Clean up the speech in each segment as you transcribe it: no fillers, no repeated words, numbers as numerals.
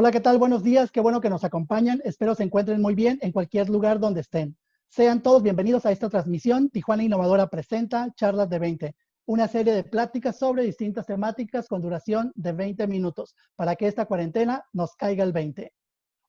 Hola, ¿qué tal? Buenos días, qué bueno que nos acompañan. Espero se encuentren muy bien en cualquier lugar donde estén. Sean todos bienvenidos a esta transmisión. Tijuana Innovadora presenta Charlas de 20, una serie de pláticas sobre distintas temáticas con duración de 20 minutos para que esta cuarentena nos caiga el 20.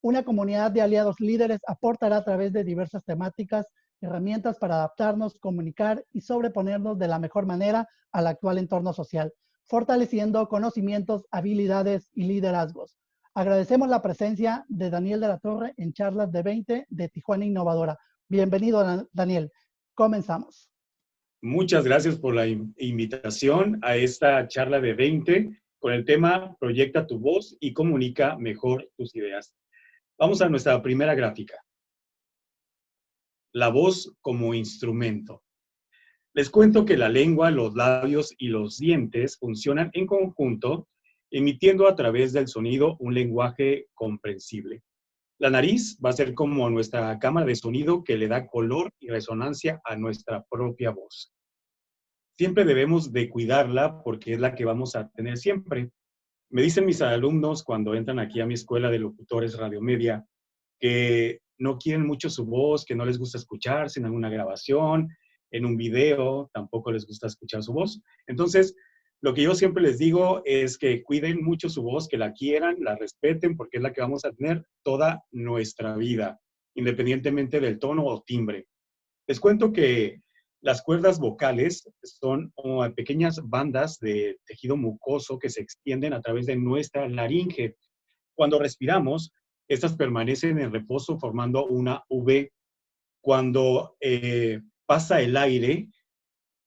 Una comunidad de aliados líderes aportará a través de diversas temáticas herramientas para adaptarnos, comunicar y sobreponernos de la mejor manera al actual entorno social, fortaleciendo conocimientos, habilidades y liderazgos. Agradecemos la presencia de Daniel de la Torre en Charlas de 20 de Tijuana Innovadora. Bienvenido, Daniel. Comenzamos. Muchas gracias por la invitación a esta charla de 20 con el tema Proyecta tu voz y comunica mejor tus ideas. Vamos a nuestra primera gráfica. La voz como instrumento. Les cuento que la lengua, los labios y los dientes funcionan en conjunto, emitiendo a través del sonido un lenguaje comprensible. La nariz va a ser como nuestra cámara de sonido que le da color y resonancia a nuestra propia voz. Siempre debemos de cuidarla porque es la que vamos a tener siempre. Me dicen mis alumnos cuando entran aquí a mi escuela de locutores Radiomedia que no quieren mucho su voz, que no les gusta escucharse en alguna grabación, en un video, tampoco les gusta escuchar su voz. Entonces, lo que yo siempre les digo es que cuiden mucho su voz, que la quieran, la respeten, porque es la que vamos a tener toda nuestra vida, independientemente del tono o timbre. Les cuento que las cuerdas vocales son como pequeñas bandas de tejido mucoso que se extienden a través de nuestra laringe. Cuando respiramos, estas permanecen en reposo formando una V. Cuando pasa el aire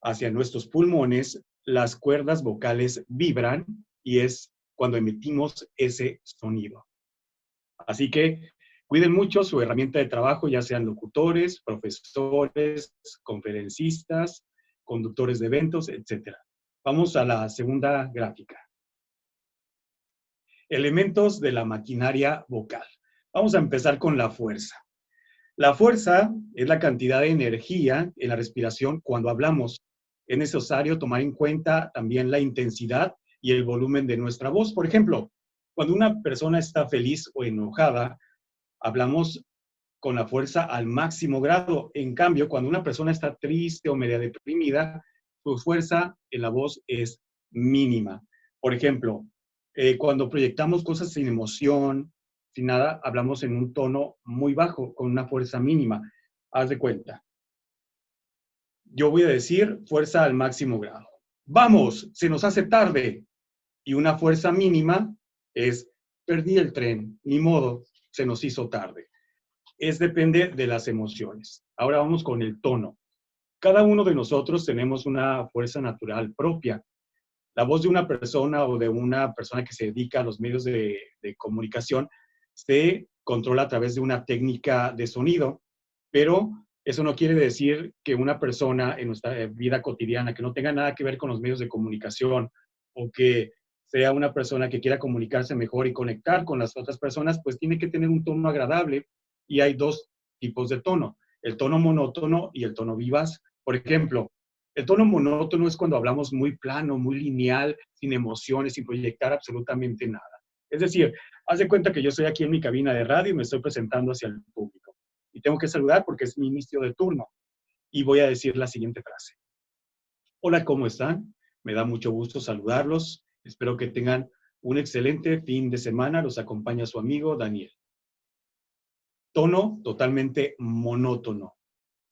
hacia nuestros pulmones, las cuerdas vocales vibran y es cuando emitimos ese sonido. Así que cuiden mucho su herramienta de trabajo, ya sean locutores, profesores, conferencistas, conductores de eventos, etc. Vamos a la segunda gráfica. Elementos de la maquinaria vocal. Vamos a empezar con la fuerza. La fuerza es la cantidad de energía en la respiración cuando hablamos. Es necesario tomar en cuenta también la intensidad y el volumen de nuestra voz. Por ejemplo, cuando una persona está feliz o enojada, hablamos con la fuerza al máximo grado. En cambio, cuando una persona está triste o media deprimida, su fuerza en la voz es mínima. Por ejemplo, cuando proyectamos cosas sin emoción, sin nada, hablamos en un tono muy bajo, con una fuerza mínima. Haz de cuenta. Yo voy a decir fuerza al máximo grado. ¡Vamos! Se nos hace tarde. Y una fuerza mínima es perdí el tren, ni modo, se nos hizo tarde. Depende de las emociones. Ahora vamos con el tono. Cada uno de nosotros tenemos una fuerza natural propia. La voz de una persona o de una persona que se dedica a los medios de comunicación se controla a través de una técnica de sonido, pero eso no quiere decir que una persona en nuestra vida cotidiana que no tenga nada que ver con los medios de comunicación o que sea una persona que quiera comunicarse mejor y conectar con las otras personas, pues tiene que tener un tono agradable. Y hay dos tipos de tono, el tono monótono y el tono vivaz. Por ejemplo, el tono monótono es cuando hablamos muy plano, muy lineal, sin emociones, sin proyectar absolutamente nada. Es decir, haz de cuenta que yo estoy aquí en mi cabina de radio y me estoy presentando hacia el público. Y tengo que saludar porque es mi inicio de turno. Y voy a decir la siguiente frase. Hola, ¿cómo están? Me da mucho gusto saludarlos. Espero que tengan un excelente fin de semana. Los acompaña su amigo Daniel. Tono totalmente monótono,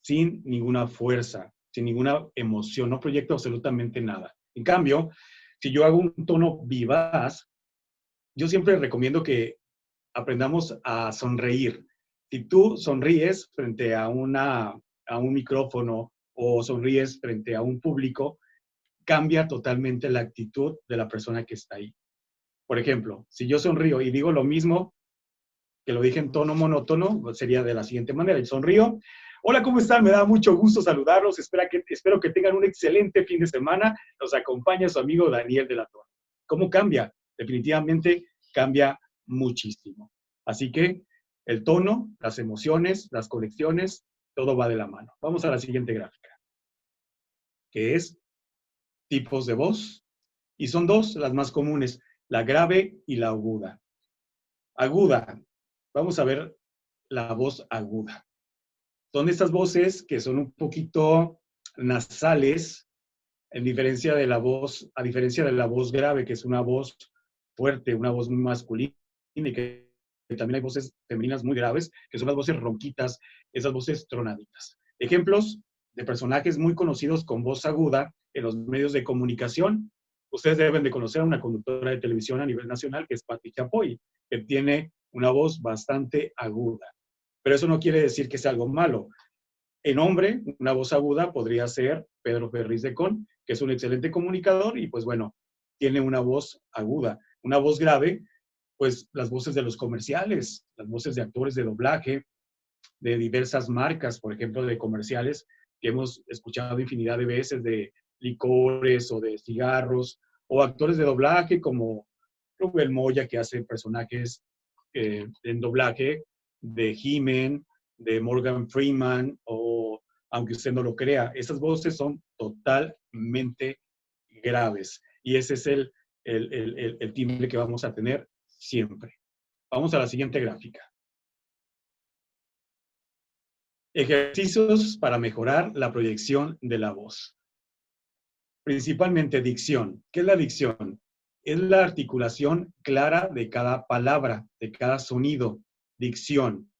sin ninguna fuerza, sin ninguna emoción, no proyecto absolutamente nada. En cambio, si yo hago un tono vivaz, yo siempre recomiendo que aprendamos a sonreír. Si tú sonríes frente a un micrófono o sonríes frente a un público, cambia totalmente la actitud de la persona que está ahí. Por ejemplo, si yo sonrío y digo lo mismo que lo dije en tono monótono, sería de la siguiente manera. Yo sonrío. Hola, ¿cómo están? Me da mucho gusto saludarlos. Espero que tengan un excelente fin de semana. Nos acompaña su amigo Daniel de la Torre. ¿Cómo cambia? Definitivamente cambia muchísimo. Así que el tono, las emociones, las conexiones, todo va de la mano. Vamos a la siguiente gráfica, que es tipos de voz. Y son dos las más comunes, la grave y la aguda. Aguda. Vamos a ver la voz aguda. Son estas voces que son un poquito nasales, a diferencia de la voz grave, que es una voz fuerte, una voz muy masculina, y que también hay voces femeninas muy graves, que son las voces ronquitas, esas voces tronaditas. Ejemplos de personajes muy conocidos con voz aguda en los medios de comunicación. Ustedes deben de conocer a una conductora de televisión a nivel nacional, que es Pati Chapoy, que tiene una voz bastante aguda. Pero eso no quiere decir que sea algo malo. En hombre, una voz aguda podría ser Pedro Ferriz de Con, que es un excelente comunicador y pues bueno, tiene una voz aguda. Una voz grave, pues las voces de los comerciales, las voces de actores de doblaje, de diversas marcas, por ejemplo, de comerciales que hemos escuchado infinidad de veces, de licores o de cigarros, o actores de doblaje como Rubén Moya, que hace personajes en doblaje de He-Man, de Morgan Freeman, o aunque usted no lo crea, esas voces son totalmente graves. Y ese es el timbre que vamos a tener siempre. Vamos a la siguiente gráfica. Ejercicios para mejorar la proyección de la voz. Principalmente dicción. ¿Qué es la dicción? Es la articulación clara de cada palabra, de cada sonido. Dicción.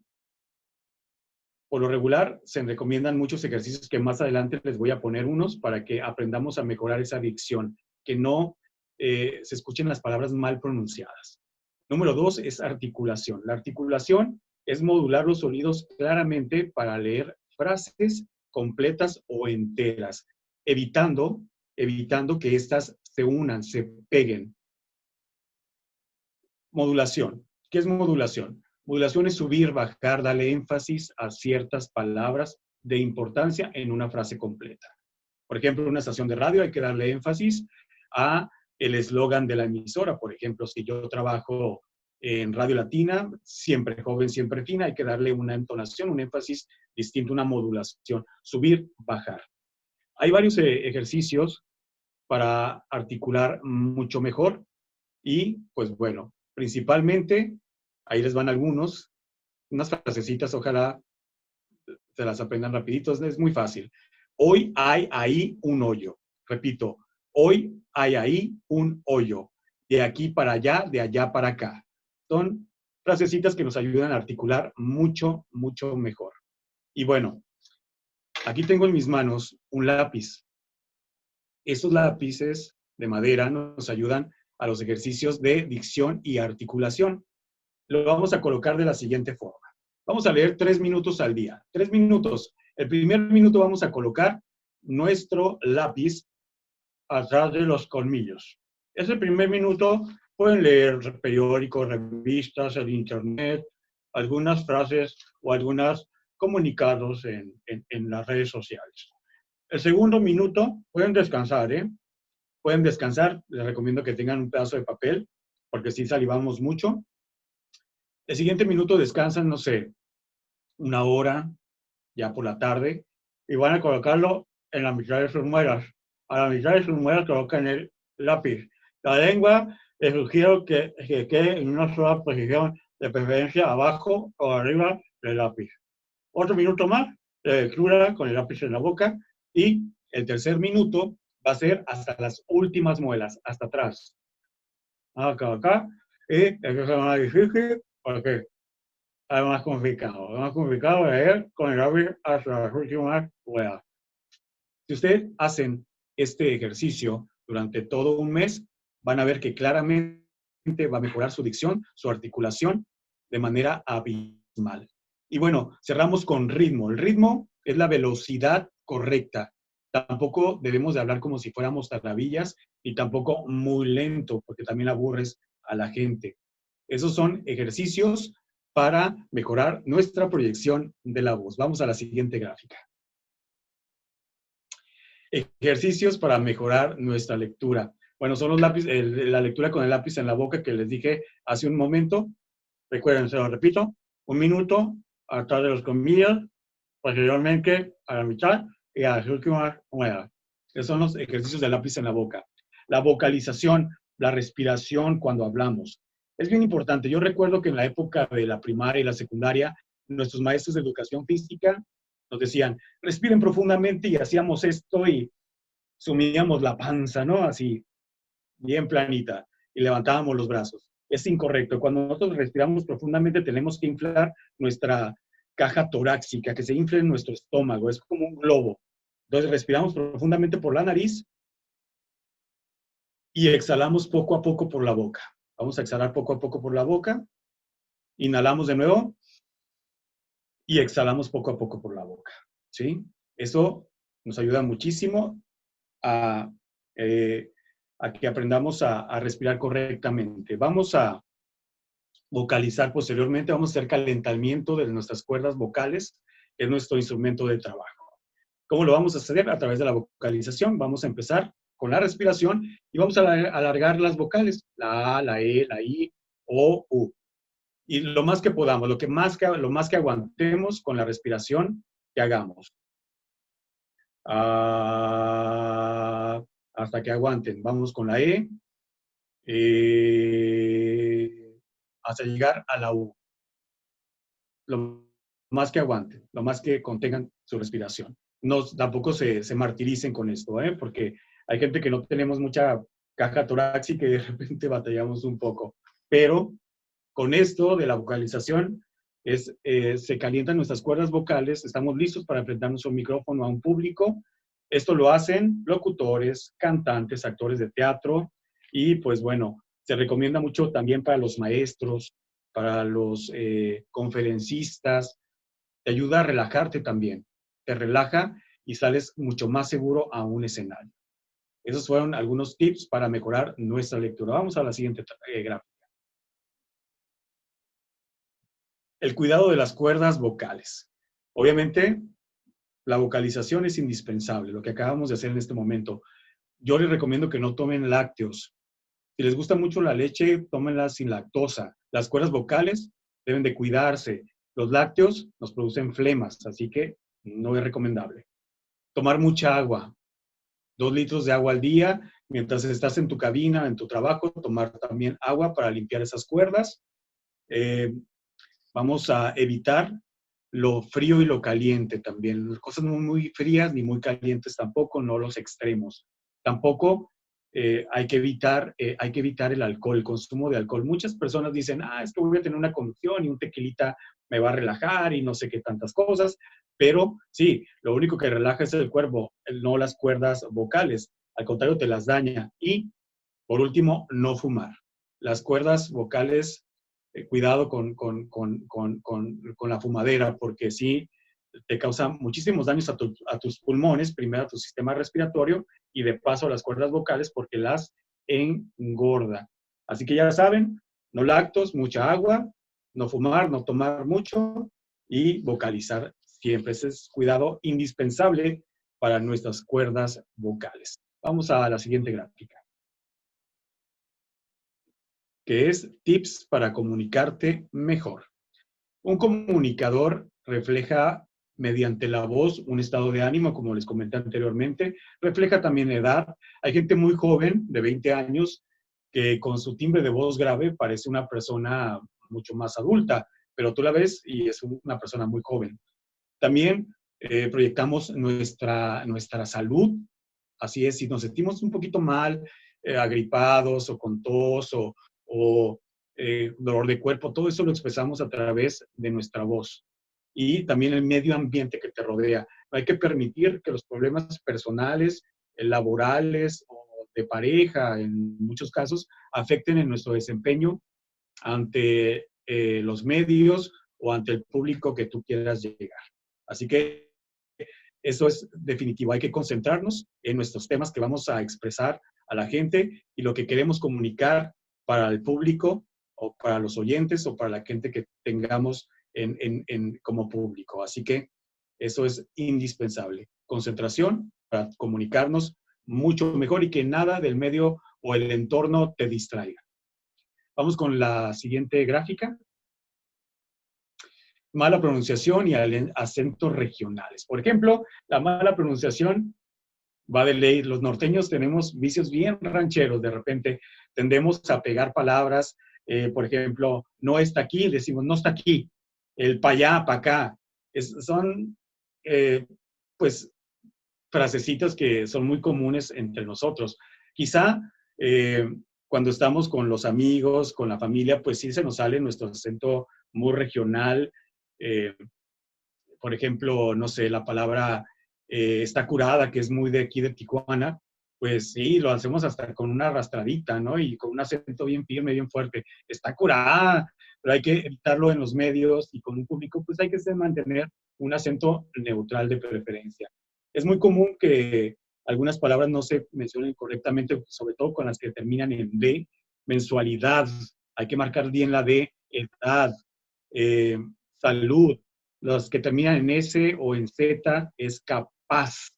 Por lo regular, se recomiendan muchos ejercicios que más adelante les voy a poner unos para que aprendamos a mejorar esa dicción, que no se escuchen las palabras mal pronunciadas. Número 2 es articulación. La articulación es modular los sonidos claramente para leer frases completas o enteras, evitando que éstas se unan, se peguen. Modulación. ¿Qué es modulación? Modulación es subir, bajar, darle énfasis a ciertas palabras de importancia en una frase completa. Por ejemplo, en una estación de radio hay que darle énfasis a el eslogan de la emisora. Por ejemplo, si yo trabajo en Radio Latina, siempre joven, siempre fina, hay que darle una entonación, un énfasis distinto, una modulación. Subir, bajar. Hay varios ejercicios para articular mucho mejor y, pues bueno, principalmente, ahí les van algunos, unas frasecitas, ojalá se las aprendan rapidito, es muy fácil. Hoy hay ahí un hoyo. Repito, hoy hay ahí un hoyo. De aquí para allá, de allá para acá. Son frasecitas que nos ayudan a articular mucho, mucho mejor. Y bueno, aquí tengo en mis manos un lápiz. Estos lápices de madera nos ayudan a los ejercicios de dicción y articulación. Lo vamos a colocar de la siguiente forma. Vamos a leer 3 minutos al día. 3 minutos. El primer minuto vamos a colocar nuestro lápiz atrás de los colmillos. Ese primer minuto pueden leer periódicos, revistas, el internet, algunas frases o algunos comunicados en las redes sociales. El segundo minuto pueden descansar, Pueden descansar. Les recomiendo que tengan un pedazo de papel, porque si salivamos mucho. El siguiente minuto descansan, no sé, 1 hora, ya por la tarde, y van a colocarlo en la mitad de sus muelas. A la mitad de sus muelas colocan el lápiz. La lengua les sugiero que quede en una sola posición, de preferencia abajo o arriba del lápiz. Otro minuto más de lectura con el lápiz en la boca, y el tercer minuto va a ser hasta las últimas muelas, hasta atrás. Acá, y eso es más difícil porque es más complicado leer con el lápiz hasta las últimas muelas. Si ustedes hacen este ejercicio durante todo un mes, van a ver que claramente va a mejorar su dicción, su articulación de manera abismal. Y bueno, cerramos con ritmo. El ritmo es la velocidad correcta. Tampoco debemos de hablar como si fuéramos tarabillas y tampoco muy lento, porque también aburres a la gente. Esos son ejercicios para mejorar nuestra proyección de la voz. Vamos a la siguiente gráfica. Ejercicios para mejorar nuestra lectura. Bueno, son los lápices, la lectura con el lápiz en la boca que les dije hace un momento. Recuerden, se lo repito, 1 minuto atrás de los colmillos, posteriormente a la mitad y a las últimas muelas. Esos son los ejercicios del lápiz en la boca. La vocalización, la respiración cuando hablamos. Es bien importante. Yo recuerdo que en la época de la primaria y la secundaria, nuestros maestros de educación física nos decían, respiren profundamente, y hacíamos esto y sumíamos la panza, ¿no? Así, bien planita, y levantábamos los brazos. Es incorrecto. Cuando nosotros respiramos profundamente, tenemos que inflar nuestra caja torácica, que se infle en nuestro estómago, es como un globo. Entonces respiramos profundamente por la nariz y exhalamos poco a poco por la boca. Vamos a exhalar poco a poco por la boca, inhalamos de nuevo y exhalamos poco a poco por la boca, ¿sí? Eso nos ayuda muchísimo a, a que aprendamos a respirar correctamente. Vamos a vocalizar posteriormente, vamos a hacer calentamiento de nuestras cuerdas vocales, que es nuestro instrumento de trabajo. ¿Cómo lo vamos a hacer? A través de la vocalización. Vamos a empezar con la respiración y vamos a alargar las vocales, la A, la E, la I, O, U. Y lo más que podamos, lo más que aguantemos con la respiración que hagamos. Hasta que aguanten. Vamos con la E. Hasta llegar a la U. Lo más que aguanten, lo más que contengan su respiración. No, tampoco se martiricen con esto, porque hay gente que no tenemos mucha caja torácica y de repente batallamos un poco. Pero con esto de la vocalización, se calientan nuestras cuerdas vocales, estamos listos para enfrentarnos a un micrófono, a un público. Esto lo hacen locutores, cantantes, actores de teatro y pues bueno, se recomienda mucho también para los maestros, para los conferencistas. Te ayuda a relajarte también, te relaja y sales mucho más seguro a un escenario. Esos fueron algunos tips para mejorar nuestra lectura. Vamos a la siguiente gráfica. El cuidado de las cuerdas vocales. Obviamente, la vocalización es indispensable, lo que acabamos de hacer en este momento. Yo les recomiendo que no tomen lácteos. Si les gusta mucho la leche, tómenla sin lactosa. Las cuerdas vocales deben de cuidarse. Los lácteos nos producen flemas, así que no es recomendable. Tomar mucha agua. 2 litros de agua al día. Mientras estás en tu cabina, en tu trabajo, tomar también agua para limpiar esas cuerdas. Vamos a evitar lo frío y lo caliente también. Cosas no muy frías ni muy calientes tampoco, no los extremos. Tampoco hay que evitar el alcohol, el consumo de alcohol. Muchas personas dicen, es que voy a tener una conducción y un tequilita me va a relajar y no sé qué tantas cosas, pero sí, lo único que relaja es el cuerpo, no las cuerdas vocales. Al contrario, te las daña. Y, por último, no fumar. Las cuerdas vocales, cuidado con la fumadera, porque sí te causa muchísimos daños a tus pulmones, primero a tu sistema respiratorio y de paso a las cuerdas vocales porque las engorda. Así que ya saben, no lácteos, mucha agua, no fumar, no tomar mucho y vocalizar siempre. Ese es cuidado indispensable para nuestras cuerdas vocales. Vamos a la siguiente gráfica, que es tips para comunicarte mejor. Un comunicador refleja mediante la voz un estado de ánimo, como les comenté anteriormente, refleja también edad. Hay gente muy joven, de 20 años, que con su timbre de voz grave parece una persona mucho más adulta, pero tú la ves y es una persona muy joven. También proyectamos nuestra salud. Así es, si nos sentimos un poquito mal, agripados o con tos o dolor de cuerpo, todo eso lo expresamos a través de nuestra voz. Y también el medio ambiente que te rodea. No hay que permitir que los problemas personales, laborales o de pareja, en muchos casos, afecten en nuestro desempeño ante los medios o ante el público que tú quieras llegar. Así que eso es definitivo. Hay que concentrarnos en nuestros temas que vamos a expresar a la gente y lo que queremos comunicar para el público o para los oyentes o para la gente que tengamos como público. Así que eso es indispensable. Concentración para comunicarnos mucho mejor y que nada del medio o el entorno te distraiga. Vamos con la siguiente gráfica. Mala pronunciación y acentos regionales. Por ejemplo, la mala pronunciación va de ley. Los norteños tenemos vicios bien rancheros. De repente tendemos a pegar palabras Por ejemplo, no está aquí, decimos no está aquí. El para allá, para acá. Son, pues, frasecitas que son muy comunes entre nosotros. Quizá cuando estamos con los amigos, con la familia, pues sí se nos sale nuestro acento muy regional. Eh, por ejemplo, no sé, la palabra está curada, que es muy de aquí de Tijuana, pues sí, lo hacemos hasta con una arrastradita, ¿no? Y con un acento bien firme, bien fuerte. Está curada, pero hay que evitarlo en los medios y con un público, pues hay que mantener un acento neutral de preferencia. Es muy común que algunas palabras no se mencionen correctamente, sobre todo con las que terminan en D, mensualidad, hay que marcar bien la D, edad, eh, salud, los que terminan en S o en Z es capaz,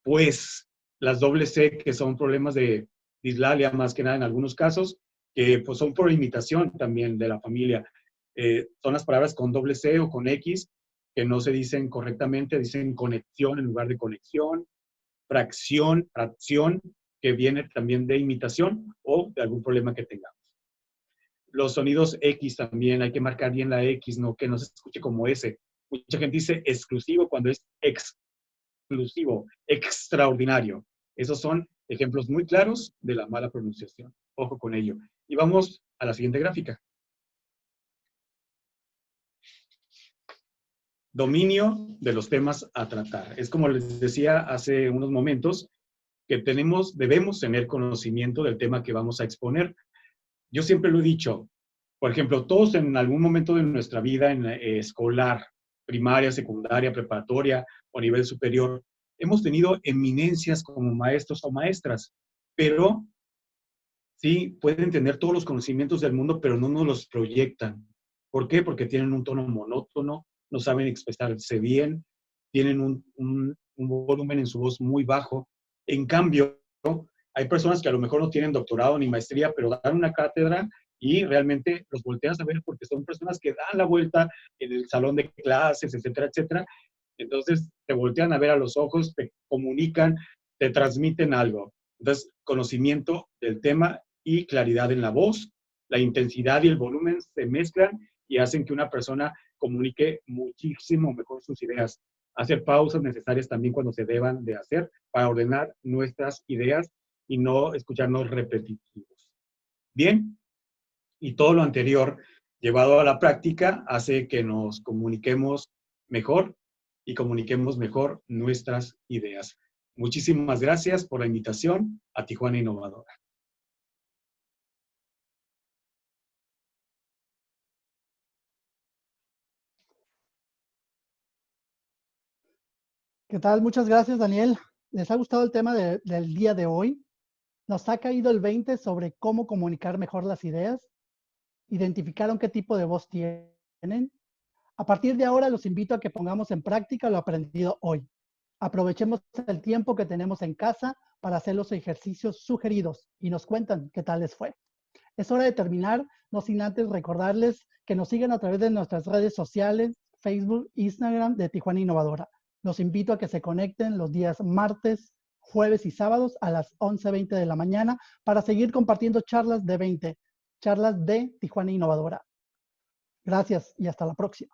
pues las doble C, que son problemas de dislalia más que nada en algunos casos, que pues son por imitación también de la familia. Son las palabras con doble C o con X que no se dicen correctamente, dicen conexión en lugar de conexión, fracción, que viene también de imitación o de algún problema que tengamos. Los sonidos X también, hay que marcar bien la X, no que no se escuche como S. Mucha gente dice exclusivo cuando es exclusivo, extraordinario. Esos son ejemplos muy claros de la mala pronunciación. Ojo con ello. Y vamos a la siguiente gráfica. Dominio de los temas a tratar. Es como les decía hace unos momentos, que debemos tener conocimiento del tema que vamos a exponer. Yo siempre lo he dicho, por ejemplo, todos en algún momento de nuestra vida en escolar, primaria, secundaria, preparatoria o nivel superior, hemos tenido eminencias como maestros o maestras, pero sí pueden tener todos los conocimientos del mundo, pero no nos los proyectan. ¿Por qué? Porque tienen un tono monótono, no saben expresarse bien, tienen un volumen en su voz muy bajo. En cambio, hay personas que a lo mejor no tienen doctorado ni maestría, pero dan una cátedra y realmente los volteas a ver porque son personas que dan la vuelta en el salón de clases, etcétera, etcétera. Entonces te voltean a ver a los ojos, te comunican, te transmiten algo. Entonces, conocimiento del tema y claridad en la voz, la intensidad y el volumen se mezclan y hacen que una persona comunique muchísimo mejor sus ideas. Hacer pausas necesarias también cuando se deban de hacer para ordenar nuestras ideas y no escucharnos repetitivos. Bien, y todo lo anterior llevado a la práctica hace que nos comuniquemos mejor y comuniquemos mejor nuestras ideas. Muchísimas gracias por la invitación a Tijuana Innovadora. ¿Qué tal? Muchas gracias, Daniel. ¿Les ha gustado el tema del día de hoy? Nos ha caído el 20 sobre cómo comunicar mejor las ideas. ¿Identificaron qué tipo de voz tienen? A partir de ahora los invito a que pongamos en práctica lo aprendido hoy. Aprovechemos el tiempo que tenemos en casa para hacer los ejercicios sugeridos y nos cuentan qué tal les fue. Es hora de terminar, no sin antes recordarles que nos sigan a través de nuestras redes sociales, Facebook, Instagram de Tijuana Innovadora. Los invito a que se conecten los días martes, jueves y sábados a las 11:20 de la mañana para seguir compartiendo charlas de Tijuana Innovadora. Gracias y hasta la próxima.